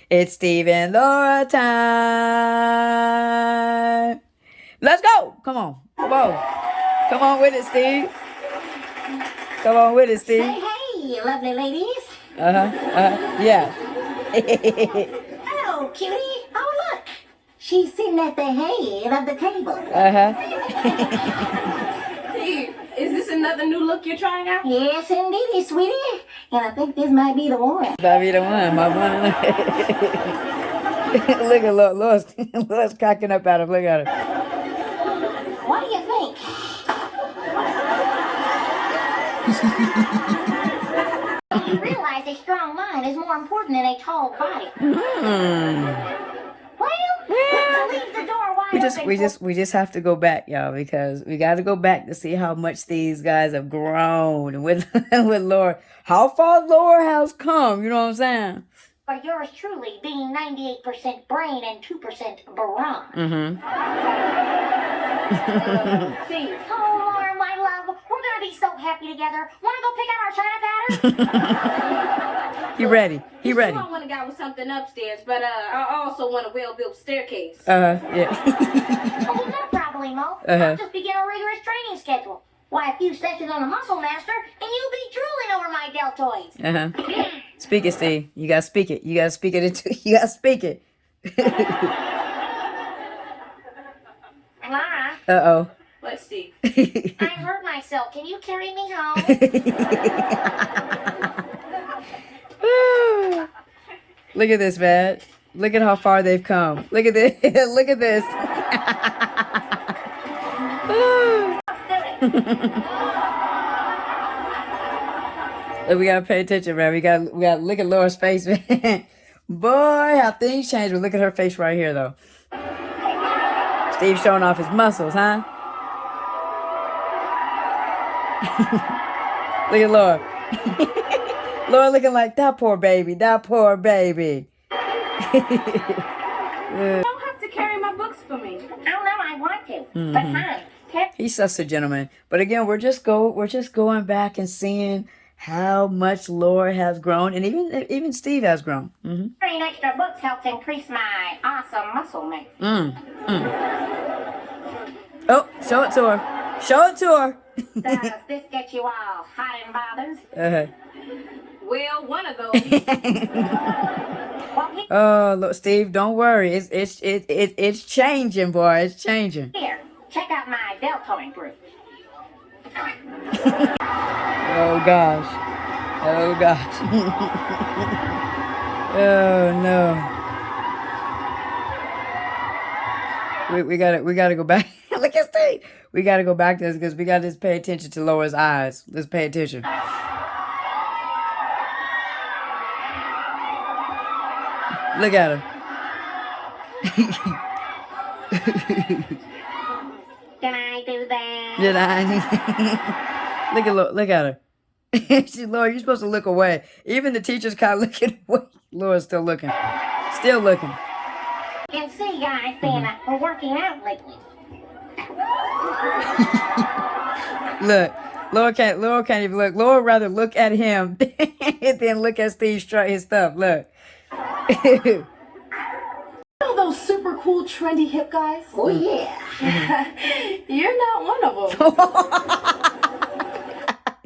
It's Steve and Laura time. Let's go. Come on. Whoa. Come on with it, Steve. Come on with it, Steve. Hey, hey, lovely ladies. Yeah. Oh, cutie. Oh, look. She's sitting at the head of the table. Steve, is this another new look you're trying out? Yes, indeedy, sweetie. And I think this might be the one. Might be the one, my one. Look at Lois. Lois cracking up at him. Look at her. What do you think? You realize a strong mind is more important than a tall body. Well, leave the door wide open. We just have to go back, y'all, because we got to go back to see how much these guys have grown with with Laura. How far Laura has come, you know what I'm saying? For yours truly being 98% brain and 2% brawn. Steve, Oh, Laura, my love, we're gonna be so happy together. Wanna go pick out our china pattern? He ready. He ready. I want a guy with something upstairs, but I also want a well-built staircase. Yeah. Oh, no problemo. I'll just begin a rigorous training schedule. Why, a few sessions on the Muscle Master, and you'll be drooling over my deltoids. Speak it, Steve. You gotta speak it. You gotta speak it into. You gotta speak it. Laura, What, Steve? I hurt myself. Can you carry me home? Look at this, man. Look at how far they've come. Look at this. Look at this. Look, we gotta pay attention, man. We gotta look at Laura's face, man. Boy, how things change. But look at her face right here, though. Steve showing off his muscles, huh? Look at Laura. Laura looking like that poor baby. That poor baby. You don't have to carry my books for me. Oh, no, I want to. But fine. He's such a gentleman. But again, we're just going back and seeing how much Laura has grown, and even Steve has grown. Carrying extra books helps increase my awesome muscle mass. Oh, show it to her. Show it to her. Does this get you all hot and bothered? Well, one of those. Well, Oh, look, Steve, don't worry. It's changing, boy. It's changing. here, check out my deltoid group. Oh gosh. Oh gosh. Oh no. We gotta go back. Look at Steve. We gotta go back to this because we gotta just pay attention to Laura's eyes. Let's pay attention. Look at her. Can I do that? Did I? Look at her. She's Laura, you're supposed to look away. Even the teacher's kind of looking away. Laura's still looking. Still looking. You can see, guys, been working out lately. Look. Laura can't even look. Laura rather look at him than look at Steve strut his stuff. Look. You know those super cool, trendy hip guys? Oh, yeah. You're not one of them.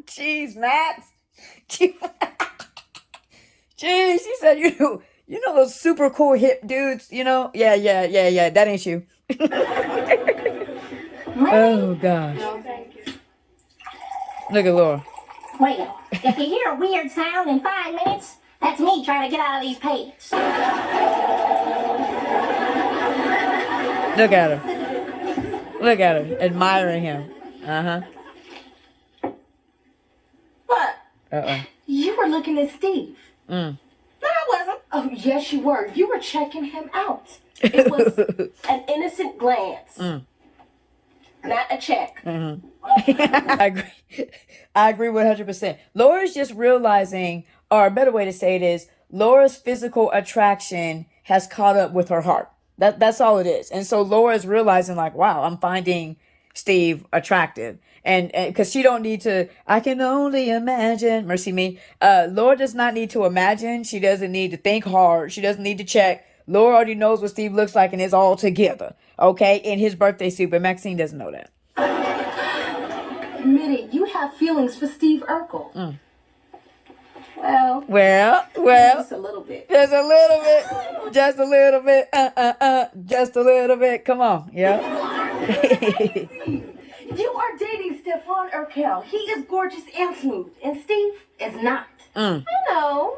Jeez, Max. Jeez, she said you know those super cool hip dudes, you know? Yeah. That ain't you. Oh gosh. No, thank you. Look at Laura. Wait, if you hear a weird sound in 5 minutes, that's me trying to get out of these pants. Look at her. Look at her. Admiring him. What? You were looking at Steve. No, I wasn't. Oh, yes, you were. You were checking him out. It was an innocent glance. Not a check. I agree 100%. Laura's just realizing, or a better way to say it is, Laura's physical attraction has caught up with her heart. That's all it is. And so Laura is realizing like, wow, I'm finding Steve attractive. And because she don't need to, I can only imagine, mercy me. Laura does not need to imagine. She doesn't need to think hard. She doesn't need to check. Laura already knows what Steve looks like and is all together, okay, in his birthday suit. But Maxine doesn't know that. Admit it, you have feelings for Steve Urkel. Well, just a little bit. Just a little bit. Just a little bit. Just a little bit. Come on. Yeah. You are dating Stefan Urkel. He is gorgeous and smooth, and Steve is not. I know.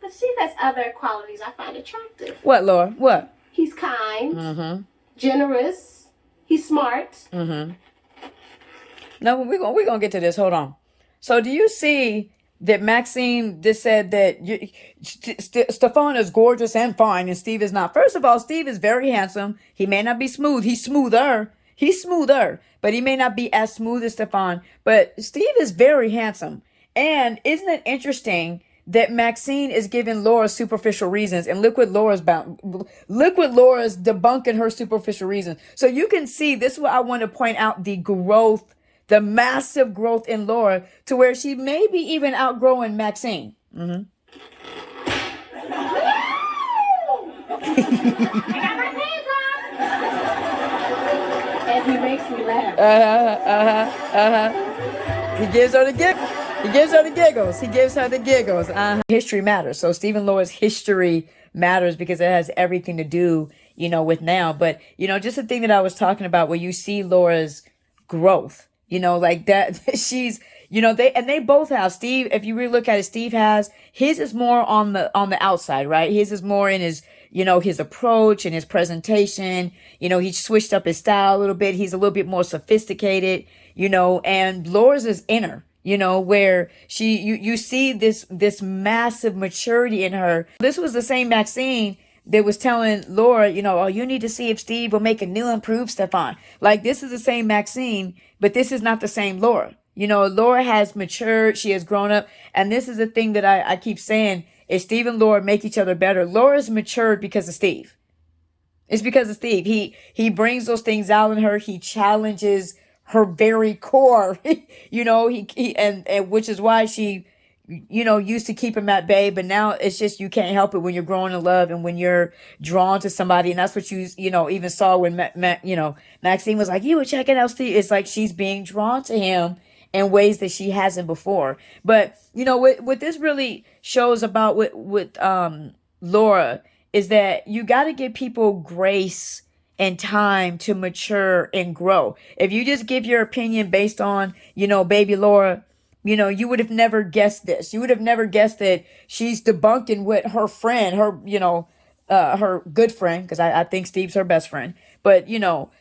But Steve has other qualities I find attractive. What, Laura? What? He's kind, generous, he's smart. No, we're gonna get to this. Hold on. So do you see that Maxine just said that Stefan is gorgeous and fine and Steve is not? First of all, Steve is very handsome. He may not be smooth. He's smoother. But he may not be as smooth as Stefan. But Steve is very handsome. And isn't it interesting that Maxine is giving Laura superficial reasons? And look what Laura's debunking her superficial reasons. So you can see, this is what I want to point out, the growth, the massive growth in Laura, to where she may be even outgrowing Maxine. I got my pants on. And he makes me laugh. He gives her the giggles. He gives her the giggles. History matters. So Steve and Laura's history matters because it has everything to do, with now. But, just the thing that I was talking about, where you see Laura's growth, like that, she's, they both have. Steve, if you really look at it, Steve has, his is more on the outside, right? His is more in his, his approach and his presentation. He switched up his style a little bit. He's a little bit more sophisticated, and Laura's is inner, where you see this massive maturity in her. This was the same Maxine that was telling Laura, oh, you need to see if Steve will make a new improved Stefan. Like, this is the same Maxine, but this is not the same Laura. Laura has matured. She has grown up. And this is the thing that I keep saying, is Steve and Laura make each other better. Laura's matured because of Steve. It's because of Steve. He brings those things out in her. He challenges her very core, and which is why she, used to keep him at bay, but now it's just, you can't help it when you're growing in love and when you're drawn to somebody. And that's what you even saw when, Maxine was like, you were checking out Steve. It's like she's being drawn to him in ways that she hasn't before. But, what this really shows about with Laura is that you got to give people grace and time to mature and grow. If you just give your opinion based on, baby Laura, you would have never guessed this. You would have never guessed that she's debunking what her friend, her good friend, because I think Steve's her best friend, but,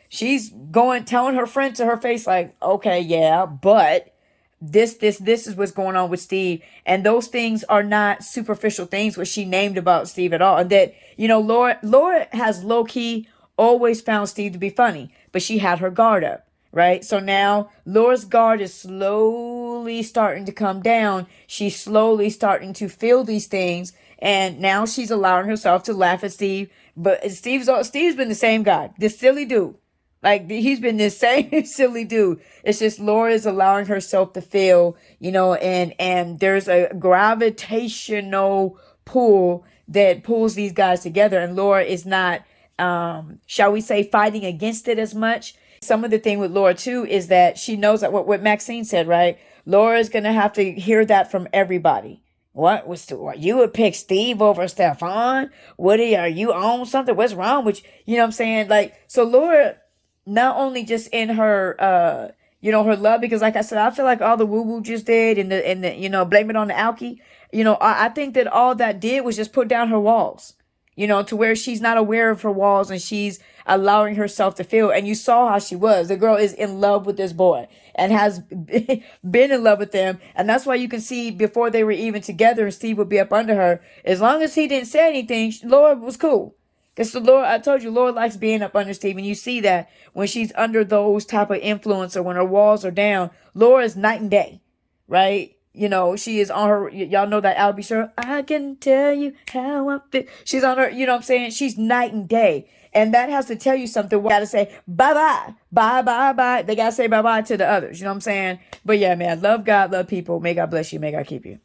she's telling her friend to her face, like, okay, yeah, but this is what's going on with Steve. And those things are not superficial things, what she named about Steve at all. And that, Laura has low key always found Steve to be funny, but she had her guard up, right? So now Laura's guard is slowly starting to come down. She's slowly starting to feel these things. And now she's allowing herself to laugh at Steve. But Steve's been the same guy, this silly dude. Like, he's been this same silly dude. It's just Laura is allowing herself to feel, and there's a gravitational pull that pulls these guys together. And Laura is not, shall we say, fighting against it as much. Some of the thing with Laura, too, is that she knows that what Maxine said, right? Laura is going to have to hear that from everybody. What you would pick Steve over Stefan? Woody, are you on something? What's wrong with you? You know what I'm saying? Like, so Laura, not only just in her, her love, because like I said, I feel like all the woo-woo just did and the blame it on the alky. I think that all that did was just put down her walls, to where she's not aware of her walls and she's allowing herself to feel. And you saw how she was. The girl is in love with this boy and has been in love with him. And that's why you can see before they were even together and Steve would be up under her, as long as he didn't say anything, Laura was cool. Because Laura, I told you, Laura likes being up under Steve. And you see that when she's under those type of influence or when her walls are down, Laura is night and day, right? You know, she is on her, y'all know that Albie Sure, I can tell you how I feel. She's on her, you know what I'm saying? She's night and day. And that has to tell you something. We got to say bye-bye, bye-bye-bye. They got to say bye-bye to the others. You know what I'm saying? But yeah, man, love God, love people. May God bless you. May God keep you.